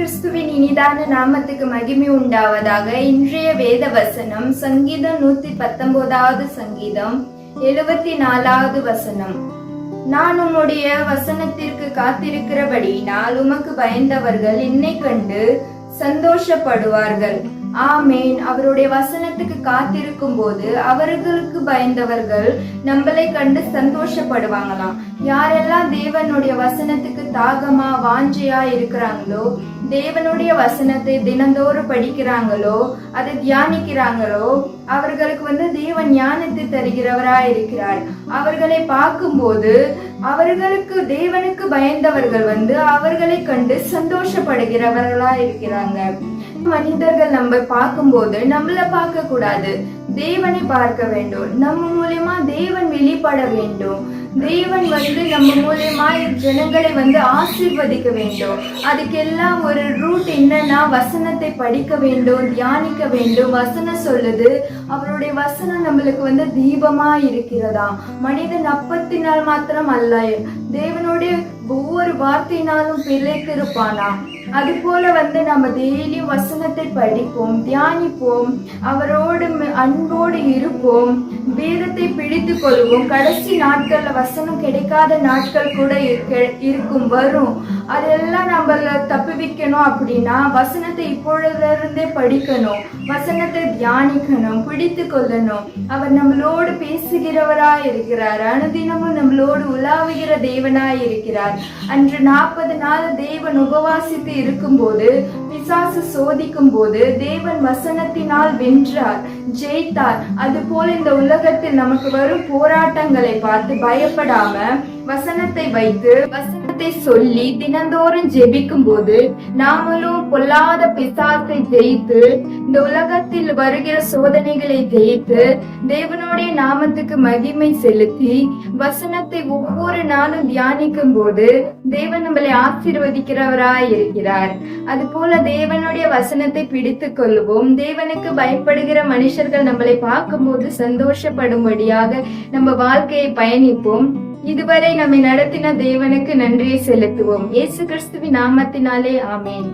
கிறிஸ்துவின் இனிதான நாமத்துக்கு மகிமை உண்டாவதாக. இன்றைய வேத வசனம் சங்கீதம் 119வது சங்கீதம் 74வது வசனம். நான் உம்முடைய வசனத்திற்கு காத்திருக்கிறபடியினால் உமக்கு பயந்தவர்கள் என்னை கண்டு சந்தோஷப்படுவார்கள். ஆமேன். அவருடைய வசனத்துக்கு காத்திருக்கும் போது அவர்களுக்கு பயந்தவர்கள் நம்மளை கண்டு சந்தோஷப்படுவாங்களாம். யாரெல்லாம் தேவனுடைய வசனத்துக்கு தாகமா வாஞ்சையா இருக்கிறாங்களோ, தேவனுடைய வசனத்தை தினந்தோறும் படிக்கிறாங்களோ, அதை தியானிக்கிறாங்களோ, அவர்களுக்கு தேவன் ஞானத்தை தருகிறவரா இருக்கிறார். அவர்களை பார்க்கும்போது அவர்களுக்கு தேவனுக்கு பயந்தவர்கள் அவர்களை கண்டு சந்தோஷப்படுகிறவர்களா இருக்கிறாங்க. மனிதர்கள் நம்ம பார்க்கும்போது நம்மள பார்க்க கூடாது, தேவனை பார்க்க வேண்டும். நம்ம மூலியமா தேவன் வெளிப்பட வேண்டும். தேவன் நம்ம மூலியமா ஜனங்களை ஆசீர்வதிக்க வேண்டும். அதுக்கெல்லாம் ஒரு ரூட் என்னன்னா, வசனத்தை படிக்க வேண்டும், தியானிக்க வேண்டும். வசனம் சொல்லுது, அவருடைய வசனம் நம்மளுக்கு தீபமா இருக்கிறதா. மனிதன் அப்பத்தினால் மாத்திரம் அல்ல, தேவனுடைய ஒவ்வொரு வார்த்தையினாலும் பிழைத்திருப்பானா. அது போல நம்ம டெய்லியும் வசனத்தை படிப்போம், தியானிப்போம், அவரோடு அன்போடு இருப்போம், வேதத்தை பிடித்து கொள்வோம். கடைசி நாட்கள்ல வசனம் கிடைக்காத நாட்கள் கூட இருக்கும், வரும். அதெல்லாம் நம்மள தப்புவிக்கணும் அப்படின்னா வசனத்தை இப்பொழுதிருந்தே படிக்கணும், வசனத்தை தியானிக்கணும், பிடித்து கொள்ளணும். அவர் நம்மளோடு பேசுகிறவரா இருக்கிறார், அனுதினமும் நம்மளோடு உலாவுகிற தேவனாய் இருக்கிறார். அன்று 40 நாள் தேவன் உபவாசித்து இருக்கும்போது, பிசாசு சோதிக்கும் போது தேவன் வசனத்தினால் வென்றார், ஜெயித்தார். அது போல இந்த உலகத்தில் நமக்கு வரும் போராட்டங்களை பார்த்து பயப்படாம வசனத்தை வைத்து வசனத்தை சொல்லி தினந்தோறும் ஜெபிக்கும் போது நாமளும் பொல்லாத பிசாசை ஜெயித்து, இந்த உலகத்தில் வருகிற சோதனைகளை ஜெயித்து, தேவனுடைய நாமத்துக்கு மகிமை செலுத்தி வசனத்தை ஒவ்வொரு நாளும் தியானிக்கும் போது தேவன் நம்மளை ஆசீர்வதிக்கிறவராய் இருக்கிறார். அது போல தேவனுடைய வசனத்தை பிடித்து கொள்வோம். தேவனுக்கு பயப்படுகிற மனுஷர்கள் நம்மளை பார்க்கும் போது சந்தோஷப்படும்படியாக நம்ம வாழ்க்கையை பயணிப்போம். இதுவரை நம்மை நடத்தின தேவனுக்கு நன்றியை செலுத்துவோம். இயேசு கிறிஸ்துவின் நாமத்தினாலே ஆமேன்.